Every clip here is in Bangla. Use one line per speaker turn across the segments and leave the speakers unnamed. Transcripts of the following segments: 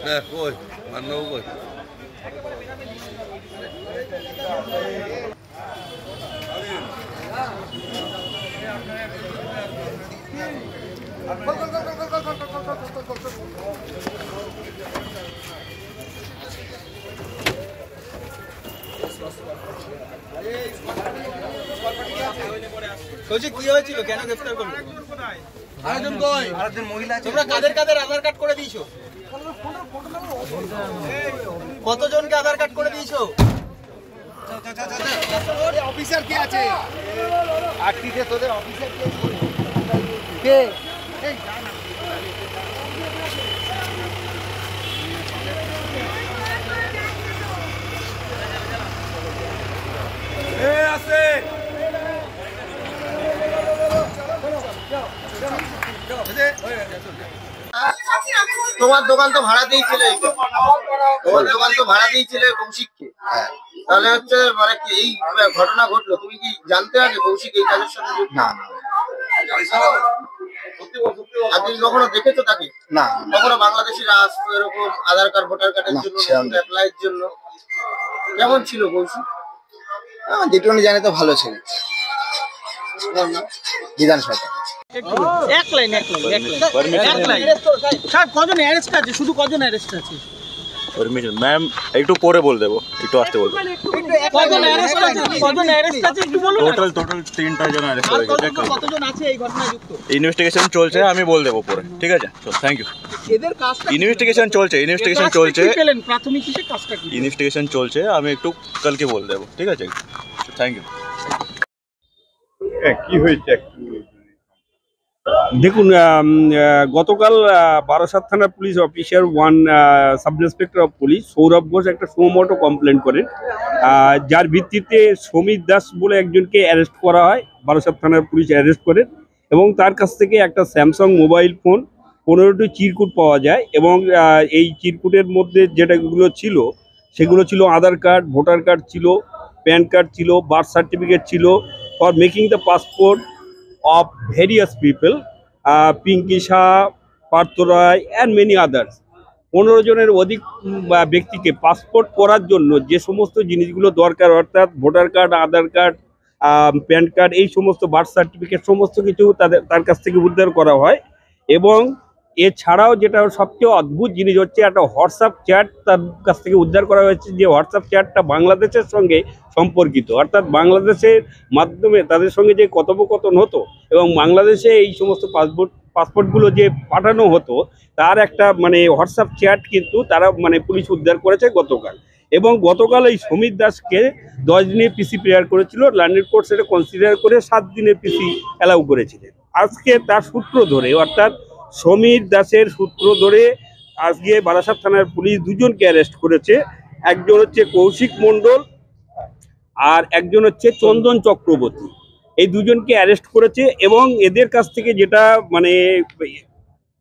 হ্যাঁ কই মান্নাও কই
কি হয়েছিল কেন গ্রেফতার করলো আরেকজন কই আরেকজন মহিলা তোমরা কাদের কাদের আধার কার্ড করে দিয়েছো কতজনকে আধার কার্ড করে দিয়েছো
অফিসার কে আছে আরটিতে তোদের অফিসার কে এই জানা
আছে
তোমার দোকান তো ভাড়া দিয়েছিলে তোমার দোকান তো ভাড়া দিয়েছিলে কৌশিককে তাহলে হচ্ছে মানে এই ঘটনা ঘটলো তুমি কি জানতে আগে কৌশিক এই কাজের সাথে না আপনি কখনো দেখেছো তাকে না কখনো বাংলাদেশিরা আসতো এরকম আধার কার্ড ভোটার কার্ডের জন্য অ্যাপ্লাইয়ের জন্য কেমন ছিল কৌশিক
যেটুকুনি জানি তো ভালো ছিল বিধান সরকার
এক লাইন কজন অ্যারেস্ট আছে শুধু কজন অ্যারেস্ট আছে
परमिशन मैम एक तो पोरे बोल देबो एक तो आस्ते बोल दे
কজন অ্যারেস্ট আছে একটু বলুন
টোটাল 3টা জন অ্যারেস্ট হয়ে গেছে
কতজন আছে এই ঘটনায় যুক্ত
ইনভেস্টিগেশন চলছে আমি বল দেবো পরে ঠিক আছে চল থ্যাংক ইউ
এদের কাজটা
ইনভেস্টিগেশন চলছে
প্রাথমিক হিসেবে কাজটা কি
ইনভেস্টিগেশন চলছে আমি একটু কালকে বল দেবো ঠিক আছে থ্যাংক ইউ
কি হয়েছে দেখুন গতকাল বারাসাত থানা police officer 1 sub inspector of police Sourav Ghosh একটা সুমোটো কমপ্লেন করেন যার ভিত্তিতে সমীর দাস বলে একজনকে অ্যারেস্ট করা হয় বারাসাত থানার পুলিশ অ্যারেস্ট করেন এবং তার কাছ থেকে একটা স্যামসাং মোবাইল ফোন 15টি চিরকুট পাওয়া যায় এবং এই চিরকুটের মধ্যে যেটাগুলো ছিল সেগুলো ছিল আধার কার্ড ভোটার কার্ড ছিল প্যান কার্ড ছিল বার্থ সার্টিফিকেট ছিল for making the passport of various people, Pinky Shah, Partho Roy and many others. 15 জনের অধিক ব্যক্তিকে পাসপোর্ট করার জন্য যে সমস্ত জিনিসগুলো দরকার অর্থাৎ ভোটার কার্ড আধার কার্ড প্যান কার্ড এই সমস্ত বার্থ সার্টিফিকেট সমস্ত কিছু তার কাছ থেকে উদ্ধার করা হয় এবং এছাড়াও যেটা সবচেয়ে অদ্ভুত জিনিস হচ্ছে একটা হোয়াটসঅ্যাপ চ্যাট তার কাছ থেকে উদ্ধার করা হয়েছে যে হোয়াটসঅ্যাপ চ্যাটটা বাংলাদেশের সঙ্গে সম্পর্কিত অর্থাৎ বাংলাদেশের মাধ্যমে তাদের সঙ্গে যে কথোপকথন হতো এবং বাংলাদেশে এই সমস্ত পাসপোর্টগুলো যে পাঠানো হতো তার একটা মানে হোয়াটসঅ্যাপ চ্যাট কিন্তু তারা মানে পুলিশ উদ্ধার করেছে গতকাল এবং গতকাল এই সমীর দাসকে 10 দিনের পিসি প্রেয়ার করেছিল লন্ডন কোর্ট সেটা কনসিডার করে 7 দিনের পিসি অ্যালাউ করেছিলেন আজকে তার সূত্র ধরে অর্থাৎ সমীর দাসের সূত্র ধরে আজকে বারাসাত থানার পুলিশ দুজনকে অ্যারেস্ট করেছে একজন হচ্ছে কৌশিক মণ্ডল আর একজন হচ্ছে চন্দন চক্রবর্তী এই দুজনকে অ্যারেস্ট করেছে এবং এদের কাছ থেকে যেটা মানে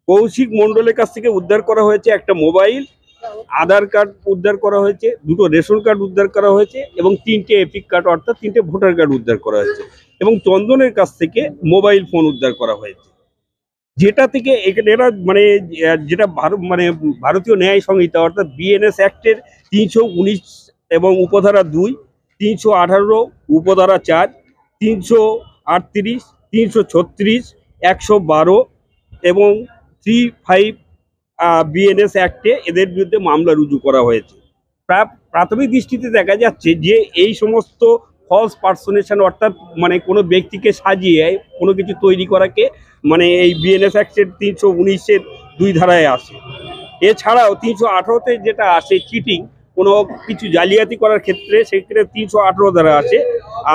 কৌশিক মণ্ডলের কাছ থেকে উদ্ধার করা হয়েছে একটা মোবাইল আধার কার্ড উদ্ধার করা হয়েছে দুটো রেশন কার্ড উদ্ধার করা হয়েছে এবং 3টে এপিক কার্ড অর্থাৎ 3টে ভোটার কার্ড উদ্ধার করা হয়েছে এবং চন্দনের কাছ থেকে মোবাইল ফোন উদ্ধার করা হয়েছে যেটা থেকে এরা মানে যেটা ভারতীয় ন্যায় সংহিতা অর্থাৎ বিএনএস অ্যাক্টের 319 এবং উপধারা 2 318 উপধারা 4 338 336 112 এবং 35 বিএনএস অ্যাক্টে এদের বিরুদ্ধে মামলা রুজু করা হয়েছে প্রাথমিক দৃষ্টিতে দেখা যাচ্ছে যে এই সমস্ত ফলস পার্সোনেশন অর্থাৎ মানে কোনো ব্যক্তিকে সাজিয়ে কোনো কিছু তৈরি করাকে মানে এই বিএনএস অ্যাক্টের 319-এর 2 ধারায় আসে এছাড়াও 318-তে যেটা আসে চিটিং কোনো কিছু জালিয়াতি করার ক্ষেত্রে সেক্ষেত্রে 318 ধারা আসে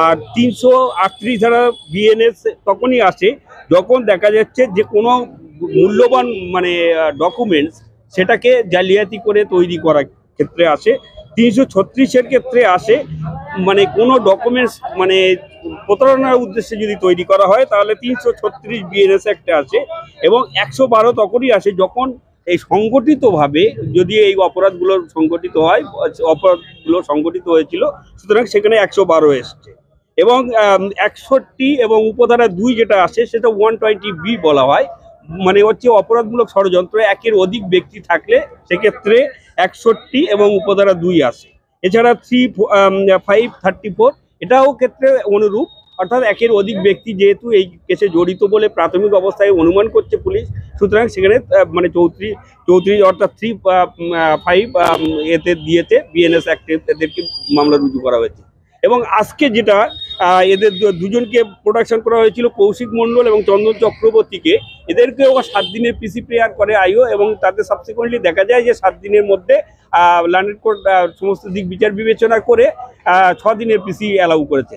আর 338 ধারা বিএনএস তখনই আসে যখন দেখা যাচ্ছে যে কোনো মূল্যবান মানে ডকুমেন্টস সেটাকে জালিয়াতি করে তৈরি করার ক্ষেত্রে আসে 336-এর ক্ষেত্রে আসে মানে কোনো ডকুমেন্টস মানে প্রতারণার উদ্দেশ্যে যদি তৈরি করা হয় তাহলে 336 বিএনএস অ্যাক্টে আসে এবং 112 তখনই আসে যখন এই সংগঠিতভাবে যদি এই অপরাধগুলো সংগঠিত হয় অপরাধগুলো সংগঠিত হয়েছিল সুতরাং সেখানে 112 এসছে এবং 61 এবং উপধারা 2 যেটা আসে সেটা 120B বলা হয় মানে হচ্ছে অপরাধমূলক ষড়যন্ত্র একের অধিক ব্যক্তি থাকলে সেক্ষেত্রে 61 এবং উপধারা 2 আসে। এছাড়া 3534 এটাও ক্ষেত্রে অনুরূপ, অর্থাৎ একের অধিক ব্যক্তি যেহেতু এই কেসে জড়িত বলে প্রাথমিক অবস্থায় অনুমান করছে পুলিশ, সুতরাং সেখানে মানে 34 অর্থাৎ 35 এতে দিয়েছে বিএনএস অ্যাক্টে এদেরকে মামলা রুজু করা হয়েছে। এবং আজকে যেটা এদের দুজনকে প্রোডাকশন করা হয়েছিল, কৌশিক মণ্ডল এবং চন্দন চক্রবর্তীকে, এদেরকেও 7 দিনের পিসি প্রেয়ার করে আইও, এবং তাদের সাবসিকুয়েন্টলি দেখা যায় যে 7 দিনের মধ্যে ল্যান্ডেড কোর্ট সমস্ত দিক বিচার বিবেচনা করে 6 দিনের পিসি অ্যালাউ করেছে।